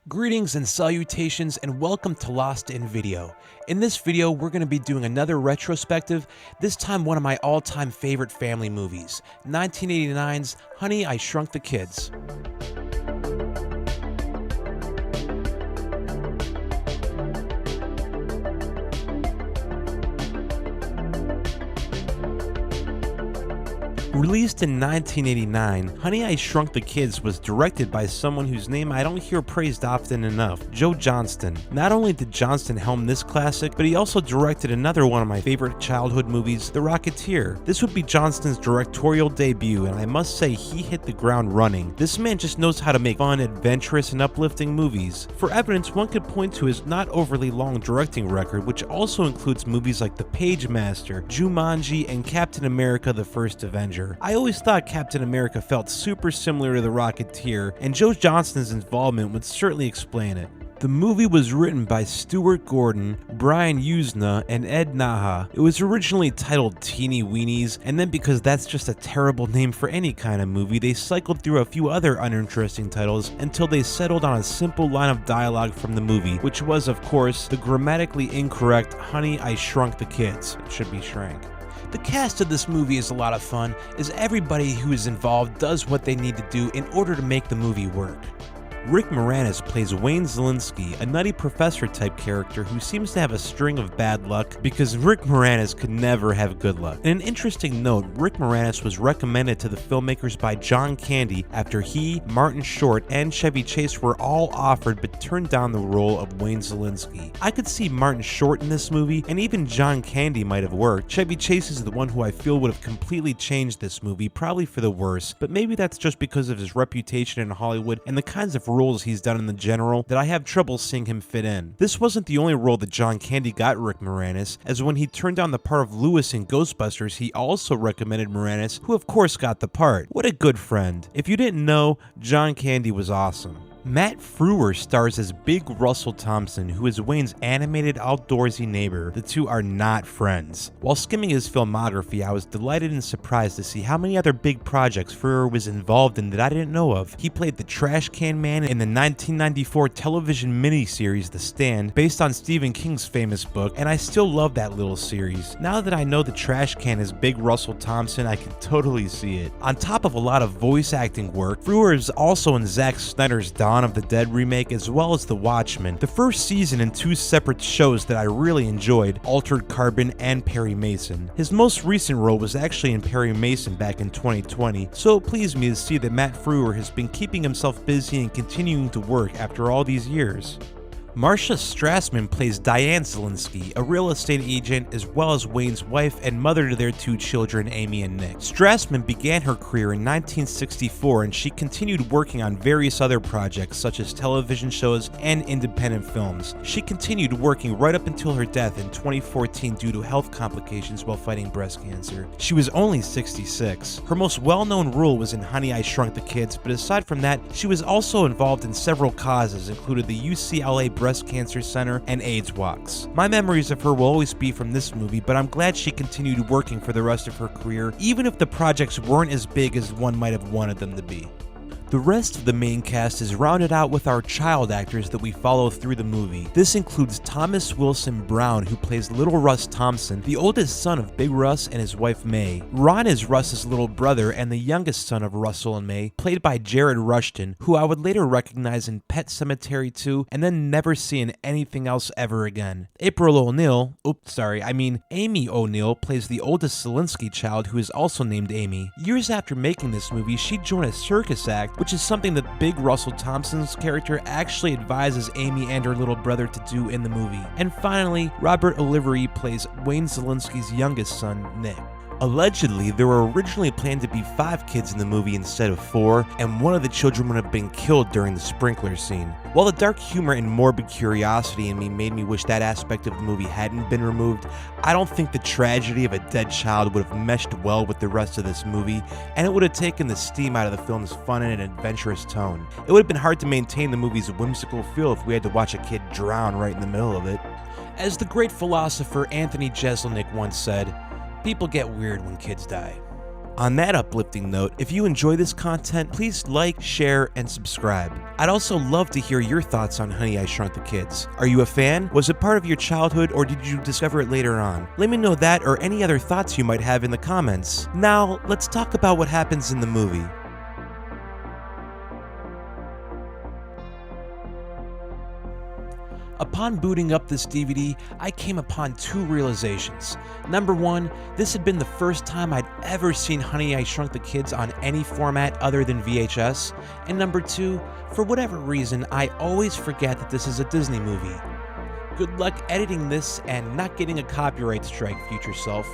Greetings and salutations and welcome to Lost in Video. In this video, we're going to be doing another retrospective, this time one of my all-time favorite family movies, 1989's Honey, I Shrunk the Kids. Released in 1989, Honey, I Shrunk the Kids was directed by someone whose name I don't hear praised often enough, Joe Johnston. Not only did Johnston helm this classic, but he also directed another one of my favorite childhood movies, The Rocketeer. This would be Johnston's directorial debut, and I must say he hit the ground running. This man just knows how to make fun, adventurous, and uplifting movies. For evidence, one could point to his not overly long directing record, which also includes movies like The Page Master, Jumanji, and Captain America: The First Avenger. I always thought Captain America felt super similar to The Rocketeer, and Joe Johnston's involvement would certainly explain it. The movie was written by Stuart Gordon, Brian Usna, and Ed Naha. It was originally titled Teeny Weenies, and then because that's just a terrible name for any kind of movie, they cycled through a few other uninteresting titles until they settled on a simple line of dialogue from the movie, which was, of course, the grammatically incorrect Honey, I Shrunk the Kids. It should be Shrank. The cast of this movie is a lot of fun, as everybody who is involved does what they need to do in order to make the movie work. Rick Moranis plays Wayne Zielinski, a nutty professor-type character who seems to have a string of bad luck because Rick Moranis could never have good luck. In an interesting note, Rick Moranis was recommended to the filmmakers by John Candy after he, Martin Short, and Chevy Chase were all offered but turned down the role of Wayne Zielinski. I could see Martin Short in this movie, and even John Candy might have worked. Chevy Chase is the one who I feel would have completely changed this movie, probably for the worse, but maybe that's just because of his reputation in Hollywood and the kinds of roles he's done in the general that I have trouble seeing him fit in. This wasn't the only role that John Candy got Rick Moranis, as when he turned down the part of Lewis in Ghostbusters, he also recommended Moranis, who of course got the part. What a good friend. If you didn't know, John Candy was awesome. Matt Frewer stars as Big Russell Thompson, who is Wayne's animated outdoorsy neighbor. The two are not friends. While skimming his filmography, I was delighted and surprised to see how many other big projects Frewer was involved in that I didn't know of. He played the Trash Can Man in the 1994 television miniseries The Stand, based on Stephen King's famous book, and I still love that little series. Now that I know the Trash Can is Big Russell Thompson, I can totally see it. On top of a lot of voice acting work, Frewer is also in Zack Snyder's Dawn of the Dead remake, as well as The Watchmen, the first season in two separate shows that I really enjoyed, Altered Carbon and Perry Mason. His most recent role was actually in Perry Mason back in 2020, so it pleased me to see that Matt Frewer has been keeping himself busy and continuing to work after all these years. Marcia Strassman plays Diane Zielinski, a real estate agent as well as Wayne's wife and mother to their two children, Amy and Nick. Strassman began her career in 1964 and she continued working on various other projects such as television shows and independent films. She continued working right up until her death in 2014 due to health complications while fighting breast cancer. She was only 66. Her most well-known role was in Honey, I Shrunk the Kids, but aside from that, she was also involved in several causes, including the UCLA Breast Cancer Center and AIDS walks. My memories of her will always be from this movie, but I'm glad she continued working for the rest of her career, even if the projects weren't as big as one might have wanted them to be. The rest of the main cast is rounded out with our child actors that we follow through the movie. This includes Thomas Wilson Brown, who plays Little Russ Thompson, the oldest son of Big Russ and his wife May. Ron is Russ's little brother and the youngest son of Russell and May, played by Jared Rushton, who I would later recognize in Pet Sematary 2 and then never see in anything else ever again. Amy O'Neill plays the oldest Zielinski child, who is also named Amy. Years after making this movie, she joined a circus act, which is something that Big Russell Thompson's character actually advises Amy and her little brother to do in the movie. And finally, Robert Olivery plays Wayne Zielinski's youngest son, Nick. Allegedly, there were originally planned to be 5 kids in the movie instead of 4, and one of the children would have been killed during the sprinkler scene. While the dark humor and morbid curiosity in me made me wish that aspect of the movie hadn't been removed, I don't think the tragedy of a dead child would have meshed well with the rest of this movie, and it would have taken the steam out of the film's fun and adventurous tone. It would have been hard to maintain the movie's whimsical feel if we had to watch a kid drown right in the middle of it. As the great philosopher Anthony Jeselnik once said, "People get weird when kids die." On that uplifting note, if you enjoy this content, please like, share, and subscribe. I'd also love to hear your thoughts on Honey, I Shrunk the Kids. Are you a fan? Was it part of your childhood, or did you discover it later on? Let me know that or any other thoughts you might have in the comments. Now, let's talk about what happens in the movie. Upon booting up this DVD, I came upon two realizations. Number one, this had been the first time I'd ever seen Honey, I Shrunk the Kids on any format other than VHS. And number two, for whatever reason, I always forget that this is a Disney movie. Good luck editing this and not getting a copyright strike, future self.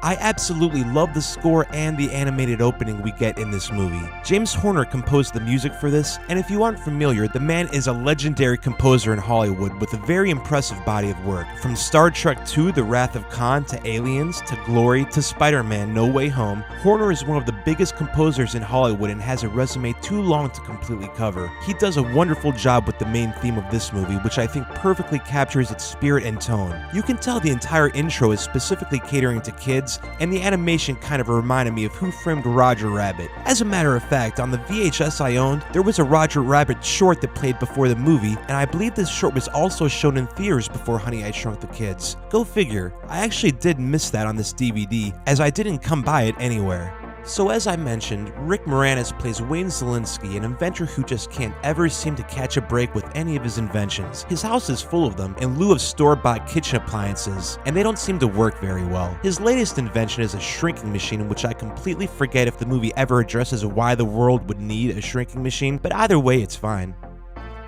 I absolutely love the score and the animated opening we get in this movie. James Horner composed the music for this, and if you aren't familiar, the man is a legendary composer in Hollywood with a very impressive body of work. From Star Trek II: The Wrath of Khan to Aliens to Glory to Spider-Man: No Way Home, Horner is one of the biggest composers in Hollywood and has a resume too long to completely cover. He does a wonderful job with the main theme of this movie, which I think perfectly captures its spirit and tone. You can tell the entire intro is specifically catering to kids, and the animation kind of reminded me of Who Framed Roger Rabbit. As a matter of fact, on the VHS I owned, there was a Roger Rabbit short that played before the movie, and I believe this short was also shown in theaters before Honey, I Shrunk the Kids. Go figure. I actually did miss that on this DVD, as I didn't come by it anywhere. So as I mentioned, Rick Moranis plays Wayne Szalinski, an inventor who just can't ever seem to catch a break with any of his inventions. His house is full of them in lieu of store-bought kitchen appliances, and they don't seem to work very well. His latest invention is a shrinking machine, which I completely forget if the movie ever addresses why the world would need a shrinking machine, but either way it's fine.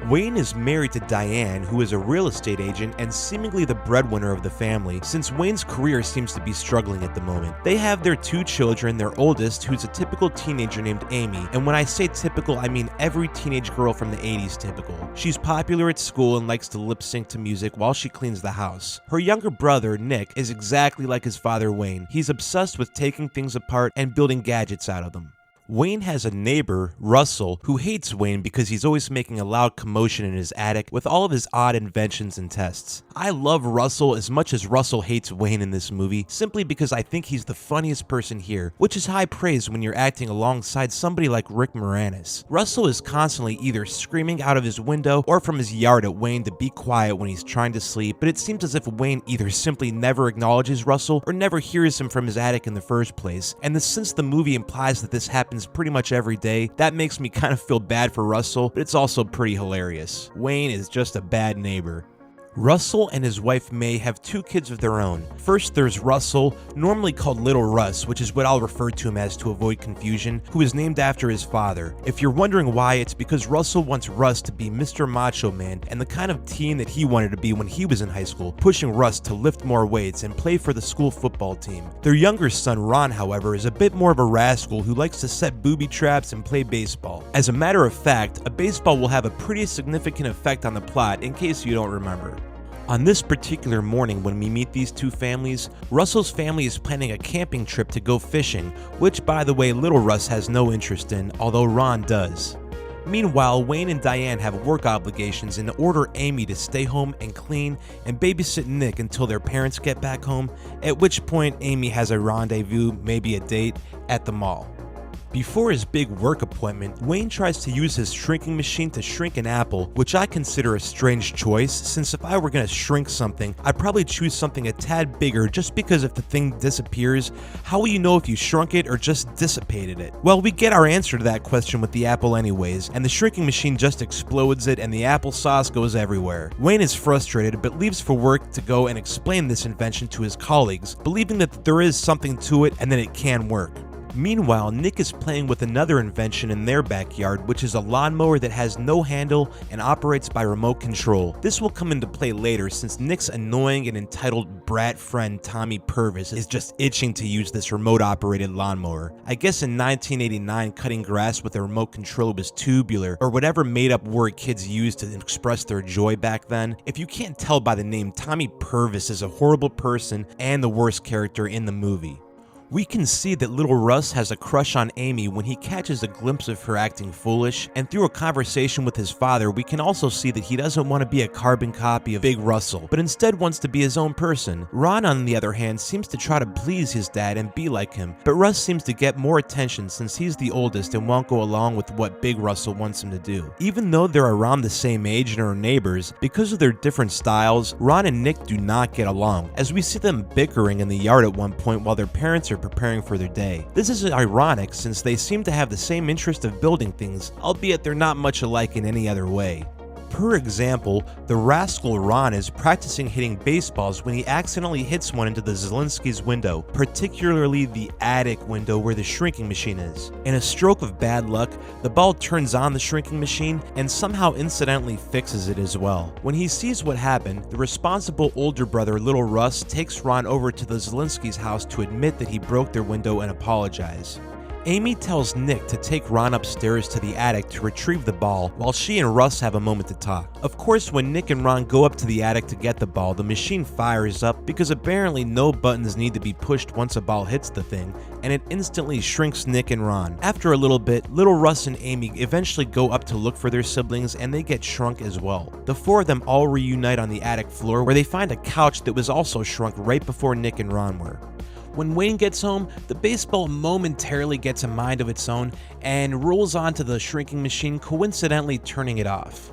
Wayne is married to Diane, who is a real estate agent and seemingly the breadwinner of the family, since Wayne's career seems to be struggling at the moment. They have their two children, their oldest, who's a typical teenager named Amy, and when I say typical, I mean every teenage girl from the 80s typical. She's popular at school and likes to lip sync to music while she cleans the house. Her younger brother, Nick, is exactly like his father Wayne. He's obsessed with taking things apart and building gadgets out of them. Wayne has a neighbor, Russell, who hates Wayne because he's always making a loud commotion in his attic with all of his odd inventions and tests. I love Russell as much as Russell hates Wayne in this movie, simply because I think he's the funniest person here, which is high praise when you're acting alongside somebody like Rick Moranis. Russell is constantly either screaming out of his window or from his yard at Wayne to be quiet when he's trying to sleep, but it seems as if Wayne either simply never acknowledges Russell or never hears him from his attic in the first place, and since the movie implies that this happens pretty much every day, that makes me kind of feel bad for Russell, but it's also pretty hilarious. Wayne is just a bad neighbor. Russell and his wife May have two kids of their own. First, there's Russell, normally called Little Russ, which is what I'll refer to him as to avoid confusion, who is named after his father. If you're wondering why, it's because Russell wants Russ to be Mr. Macho Man and the kind of teen that he wanted to be when he was in high school, pushing Russ to lift more weights and play for the school football team. Their younger son, Ron, however, is a bit more of a rascal who likes to set booby traps and play baseball. As a matter of fact, a baseball will have a pretty significant effect on the plot, in case you don't remember. On this particular morning when we meet these two families, Russell's family is planning a camping trip to go fishing, which by the way Little Russ has no interest in, although Ron does. Meanwhile, Wayne and Diane have work obligations and order Amy to stay home and clean and babysit Nick until their parents get back home, at which point Amy has a rendezvous, maybe a date, at the mall. Before his big work appointment, Wayne tries to use his shrinking machine to shrink an apple, which I consider a strange choice, since if I were going to shrink something, I'd probably choose something a tad bigger just because if the thing disappears, how will you know if you shrunk it or just dissipated it? Well, we get our answer to that question with the apple anyways, and the shrinking machine just explodes it and the applesauce goes everywhere. Wayne is frustrated but leaves for work to go and explain this invention to his colleagues, believing that there is something to it and that it can work. Meanwhile, Nick is playing with another invention in their backyard, which is a lawnmower that has no handle and operates by remote control. This will come into play later since Nick's annoying and entitled brat friend Tommy Purvis is just itching to use this remote operated lawnmower. I guess in 1989 cutting grass with a remote control was tubular, or whatever made up word kids used to express their joy back then. If you can't tell by the name, Tommy Purvis is a horrible person and the worst character in the movie. We can see that little Russ has a crush on Amy when he catches a glimpse of her acting foolish, and through a conversation with his father, we can also see that he doesn't want to be a carbon copy of Big Russell, but instead wants to be his own person. Ron, on the other hand, seems to try to please his dad and be like him, but Russ seems to get more attention since he's the oldest and won't go along with what Big Russell wants him to do. Even though they're around the same age and are neighbors, because of their different styles, Ron and Nick do not get along, as we see them bickering in the yard at one point while their parents are preparing for their day. This is ironic since they seem to have the same interest of building things, albeit they're not much alike in any other way. Per example, the rascal Ron is practicing hitting baseballs when he accidentally hits one into the Zielinski's window, particularly the attic window where the shrinking machine is. In a stroke of bad luck, the ball turns on the shrinking machine and somehow incidentally fixes it as well. When he sees what happened, the responsible older brother, little Russ, takes Ron over to the Zielinski's house to admit that he broke their window and apologize. Amy tells Nick to take Ron upstairs to the attic to retrieve the ball while she and Russ have a moment to talk. Of course, when Nick and Ron go up to the attic to get the ball, the machine fires up because apparently no buttons need to be pushed once a ball hits the thing, and it instantly shrinks Nick and Ron. After a little bit, little Russ and Amy eventually go up to look for their siblings and they get shrunk as well. The four of them all reunite on the attic floor where they find a couch that was also shrunk right before Nick and Ron were. When Wayne gets home, the baseball momentarily gets a mind of its own and rolls onto the shrinking machine, coincidentally turning it off.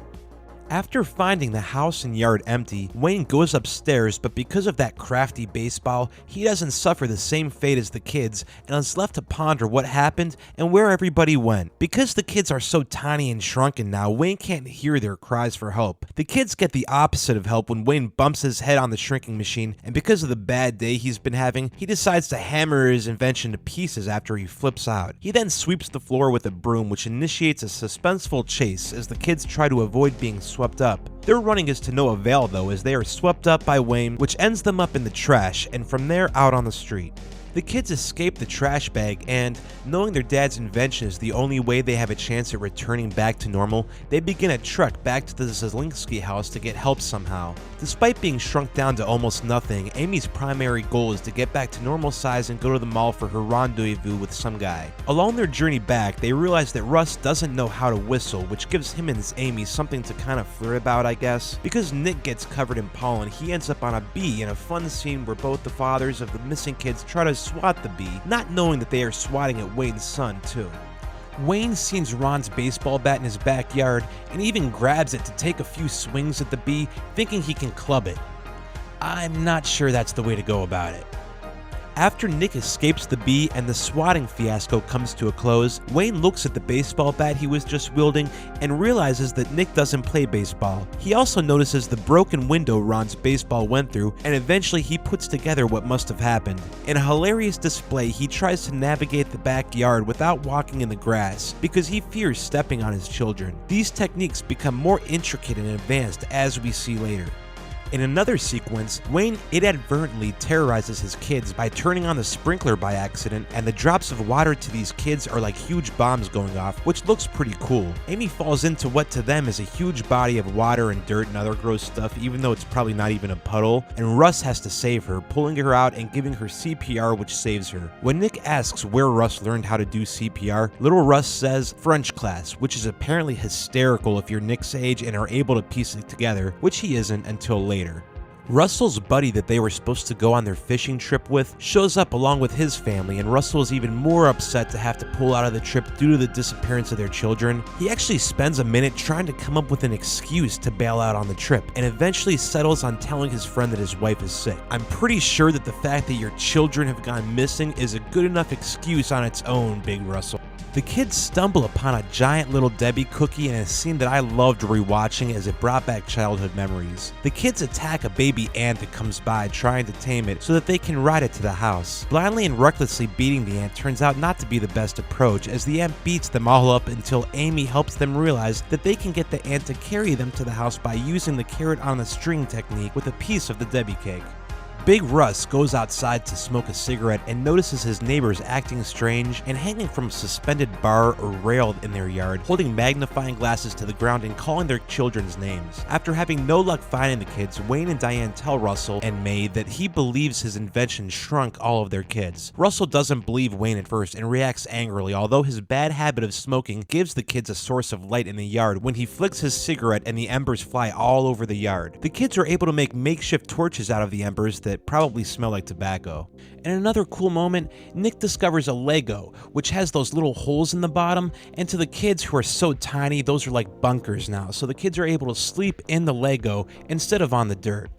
After finding the house and yard empty, Wayne goes upstairs, but because of that crafty baseball, he doesn't suffer the same fate as the kids and is left to ponder what happened and where everybody went. Because the kids are so tiny and shrunken now, Wayne can't hear their cries for help. The kids get the opposite of help when Wayne bumps his head on the shrinking machine, and because of the bad day he's been having, he decides to hammer his invention to pieces after he flips out. He then sweeps the floor with a broom, which initiates a suspenseful chase as the kids try to avoid being swept up. Their running is to no avail though, as they are swept up by Wayne, which ends them up in the trash and from there out on the street. The kids escape the trash bag and, knowing their dad's invention is the only way they have a chance at returning back to normal, they begin a trek back to the Zielinski house to get help somehow. Despite being shrunk down to almost nothing, Amy's primary goal is to get back to normal size and go to the mall for her rendezvous with some guy. Along their journey back, they realize that Russ doesn't know how to whistle, which gives him and Amy something to kind of flirt about, I guess. Because Nick gets covered in pollen, he ends up on a bee in a fun scene where both the fathers of the missing kids try to swat the bee, not knowing that they are swatting at Wayne's son too. Wayne sees Ron's baseball bat in his backyard and even grabs it to take a few swings at the bee, thinking he can club it. I'm not sure that's the way to go about it. After Nick escapes the bee and the swatting fiasco comes to a close, Wayne looks at the baseball bat he was just wielding and realizes that Nick doesn't play baseball. He also notices the broken window Ron's baseball went through, and eventually he puts together what must have happened. In a hilarious display, he tries to navigate the backyard without walking in the grass because he fears stepping on his children. These techniques become more intricate and advanced as we see later. In another sequence, Wayne inadvertently terrorizes his kids by turning on the sprinkler by accident, and the drops of water to these kids are like huge bombs going off, which looks pretty cool. Amy falls into what to them is a huge body of water and dirt and other gross stuff, even though it's probably not even a puddle, and Russ has to save her, pulling her out and giving her CPR, which saves her. When Nick asks where Russ learned how to do CPR, little Russ says French class, which is apparently hysterical if you're Nick's age and are able to piece it together, which he isn't until later. Russell's buddy that they were supposed to go on their fishing trip with shows up along with his family, and Russell is even more upset to have to pull out of the trip due to the disappearance of their children. He actually spends a minute trying to come up with an excuse to bail out on the trip, and eventually settles on telling his friend that his wife is sick. I'm pretty sure that the fact that your children have gone missing is a good enough excuse on its own, Big Russell. The kids stumble upon a giant Little Debbie cookie in a scene that I loved rewatching as it brought back childhood memories. The kids attack a baby ant that comes by, trying to tame it so that they can ride it to the house. Blindly and recklessly beating the ant turns out not to be the best approach, as the ant beats them all up until Amy helps them realize that they can get the ant to carry them to the house by using the carrot on a string technique with a piece of the Debbie cake. Big Russ goes outside to smoke a cigarette and notices his neighbors acting strange and hanging from a suspended bar or rail in their yard, holding magnifying glasses to the ground and calling their children's names. After having no luck finding the kids, Wayne and Diane tell Russell and May that he believes his invention shrunk all of their kids. Russell doesn't believe Wayne at first and reacts angrily, although his bad habit of smoking gives the kids a source of light in the yard when he flicks his cigarette and the embers fly all over the yard. The kids are able to make makeshift torches out of the embers that probably smell like tobacco. In another cool moment, Nick discovers a Lego, which has those little holes in the bottom, and to the kids who are so tiny, those are like bunkers now, so the kids are able to sleep in the Lego instead of on the dirt.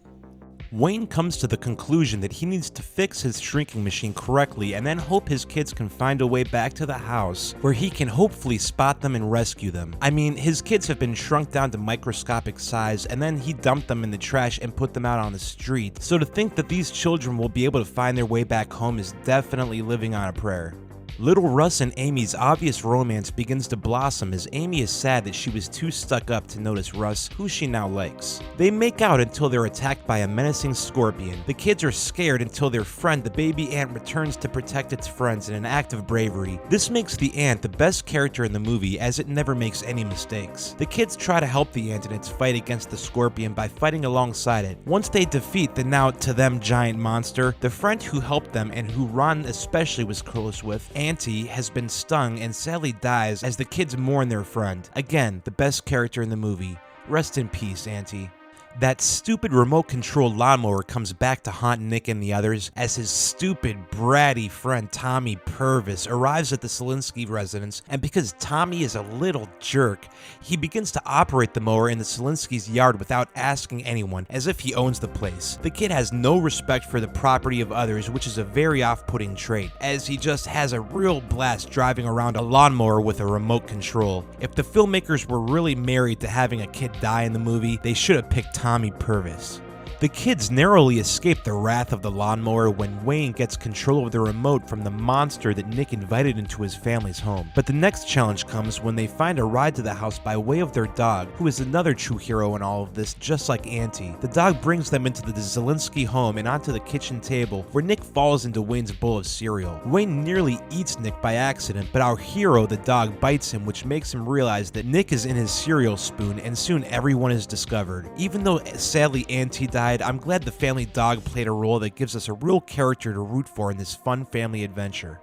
Wayne comes to the conclusion that he needs to fix his shrinking machine correctly and then hope his kids can find a way back to the house where he can hopefully spot them and rescue them. I mean, his kids have been shrunk down to microscopic size and then he dumped them in the trash and put them out on the street, so to think that these children will be able to find their way back home is definitely living on a prayer. Little Russ and Amy's obvious romance begins to blossom as Amy is sad that she was too stuck up to notice Russ, who she now likes. They make out until they're attacked by a menacing scorpion. The kids are scared until their friend, the baby ant, returns to protect its friends in an act of bravery. This makes the ant the best character in the movie as it never makes any mistakes. The kids try to help the ant in its fight against the scorpion by fighting alongside it. Once they defeat the now to them giant monster, the friend who helped them and who Ron especially was close with, Auntie, has been stung and sadly dies as the kids mourn their friend. Again, the best character in the movie. Rest in peace, Auntie. That stupid remote control lawnmower comes back to haunt Nick and the others as his stupid, bratty friend Tommy Purvis arrives at the Selinsky residence, and because Tommy is a little jerk, he begins to operate the mower in the Selinskys' yard without asking anyone, as if he owns the place. The kid has no respect for the property of others, which is a very off-putting trait, as he just has a real blast driving around a lawnmower with a remote control. If the filmmakers were really married to having a kid die in the movie, they should have picked Tommy Purvis. The kids narrowly escape the wrath of the lawnmower when Wayne gets control of the remote from the monster that Nick invited into his family's home. But the next challenge comes when they find a ride to the house by way of their dog, who is another true hero in all of this, just like Auntie. The dog brings them into the Zelinsky home and onto the kitchen table, where Nick falls into Wayne's bowl of cereal. Wayne nearly eats Nick by accident, but our hero, the dog, bites him, which makes him realize that Nick is in his cereal spoon, and soon everyone is discovered. Even though sadly Auntie died, I'm glad the family dog played a role that gives us a real character to root for in this fun family adventure.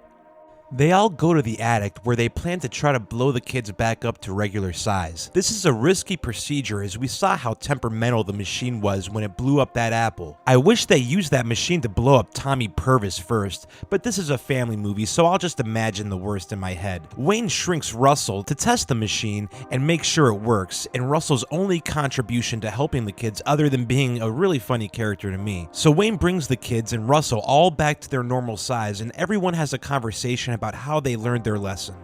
They all go to the attic where they plan to try to blow the kids back up to regular size. This is a risky procedure as we saw how temperamental the machine was when it blew up that apple. I wish they used that machine to blow up Tommy Purvis first, but this is a family movie, so I'll just imagine the worst in my head. Wayne shrinks Russell to test the machine and make sure it works, and Russell's only contribution to helping the kids other than being a really funny character to me. So Wayne brings the kids and Russell all back to their normal size, and everyone has a conversation about how they learned their lesson.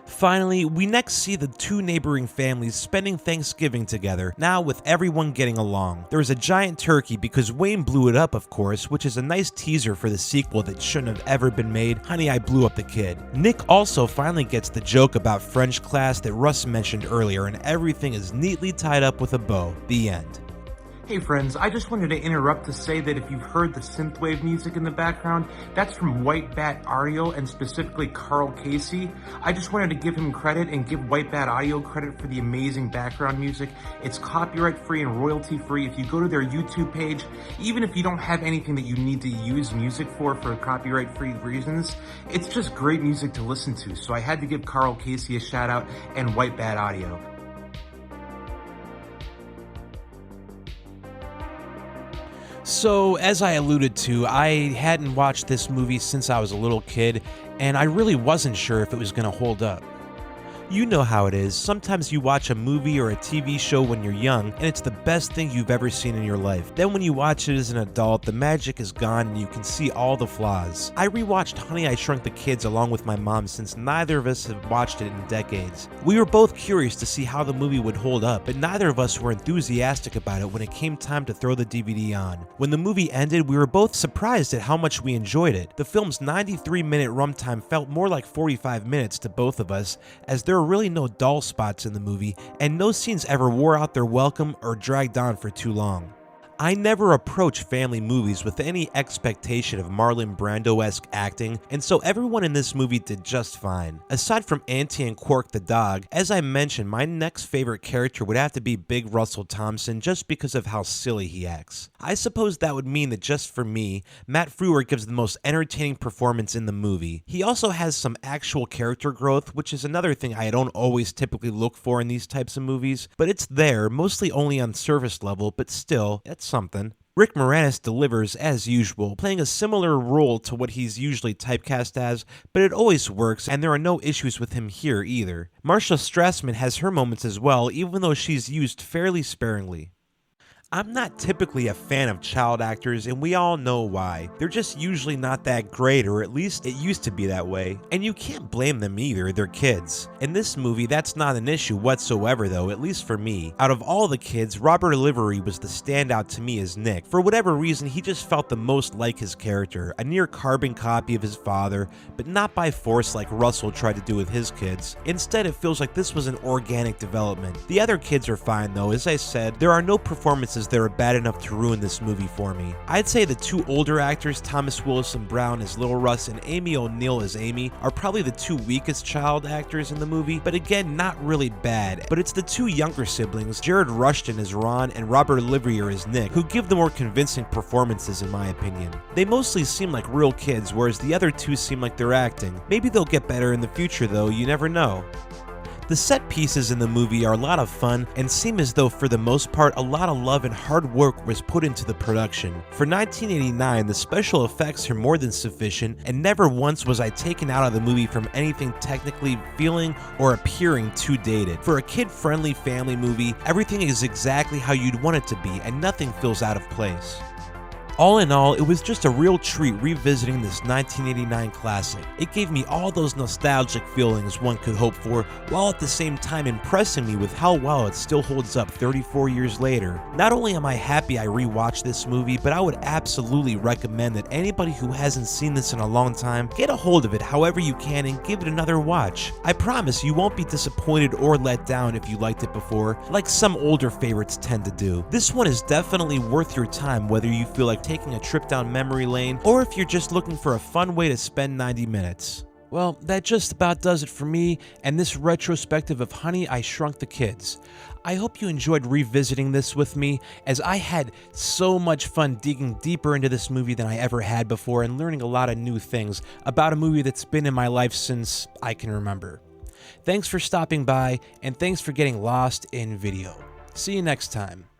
Finally, we next see the two neighboring families spending Thanksgiving together, now with everyone getting along. There is a giant turkey because Wayne blew it up, of course, which is a nice teaser for the sequel that shouldn't have ever been made, Honey, I Blew Up the Kid. Nick also finally gets the joke about French class that Russ mentioned earlier, and everything is neatly tied up with a bow. The end. Hey friends, I just wanted to interrupt to say that if you've heard the synthwave music in the background, that's from White Bat Audio and specifically Karl Casey. I just wanted to give him credit and give White Bat Audio credit for the amazing background music. It's copyright free and royalty free. If you go to their YouTube page, even if you don't have anything that you need to use music for copyright free reasons, it's just great music to listen to. So I had to give Karl Casey a shout out and White Bat Audio. So, as I alluded to, I hadn't watched this movie since I was a little kid, and I really wasn't sure if it was going to hold up. You know how it is. Sometimes you watch a movie or a TV show when you're young, and it's the best thing you've ever seen in your life. Then when you watch it as an adult, the magic is gone and you can see all the flaws. I rewatched Honey, I Shrunk the Kids along with my mom since neither of us have watched it in decades. We were both curious to see how the movie would hold up, but neither of us were enthusiastic about it when it came time to throw the DVD on. When the movie ended, we were both surprised at how much we enjoyed it. The film's 93-minute runtime felt more like 45 minutes to both of us, as there were really no dull spots in the movie, and no scenes ever wore out their welcome or dragged on for too long. I never approach family movies with any expectation of Marlon Brando-esque acting, and so everyone in this movie did just fine. Aside from Auntie and Quark the dog, as I mentioned, my next favorite character would have to be Big Russell Thompson just because of how silly he acts. I suppose that would mean that just for me, Matt Frewer gives the most entertaining performance in the movie. He also has some actual character growth, which is another thing I don't always typically look for in these types of movies, but it's there, mostly only on surface level, but still, it's something. Rick Moranis delivers as usual, playing a similar role to what he's usually typecast as, but it always works and there are no issues with him here either. Marcia Strassman has her moments as well, even though she's used fairly sparingly. I'm not typically a fan of child actors, and we all know why. They're just usually not that great, or at least it used to be that way. And you can't blame them either, they're kids. In this movie, that's not an issue whatsoever though, at least for me. Out of all the kids, Robert Olivery was the standout to me as Nick. For whatever reason, he just felt the most like his character, a near carbon copy of his father, but not by force like Russell tried to do with his kids. Instead, it feels like this was an organic development. The other kids are fine though, as I said, there are no performances that are bad enough to ruin this movie for me. I'd say the two older actors, Thomas Wilson Brown as Little Russ and Amy O'Neill as Amy, are probably the two weakest child actors in the movie, but again, not really bad. But it's the two younger siblings, Jared Rushton as Ron and Robert Olivier as Nick, who give the more convincing performances in my opinion. They mostly seem like real kids, whereas the other two seem like they're acting. Maybe they'll get better in the future though, you never know. The set pieces in the movie are a lot of fun and seem as though for the most part a lot of love and hard work was put into the production. For 1989, the special effects are more than sufficient, and never once was I taken out of the movie from anything technically feeling or appearing too dated. For a kid-friendly family movie, everything is exactly how you'd want it to be and nothing feels out of place. All in all, it was just a real treat revisiting this 1989 classic. It gave me all those nostalgic feelings one could hope for, while at the same time impressing me with how well it still holds up 34 years later. Not only am I happy I rewatched this movie, but I would absolutely recommend that anybody who hasn't seen this in a long time, get a hold of it however you can and give it another watch. I promise you won't be disappointed or let down if you liked it before, like some older favorites tend to do. This one is definitely worth your time whether you feel like taking a trip down memory lane, or if you're just looking for a fun way to spend 90 minutes. Well, that just about does it for me and this retrospective of Honey, I Shrunk the Kids. I hope you enjoyed revisiting this with me, as I had so much fun digging deeper into this movie than I ever had before and learning a lot of new things about a movie that's been in my life since I can remember. Thanks for stopping by, and thanks for getting lost in video. See you next time.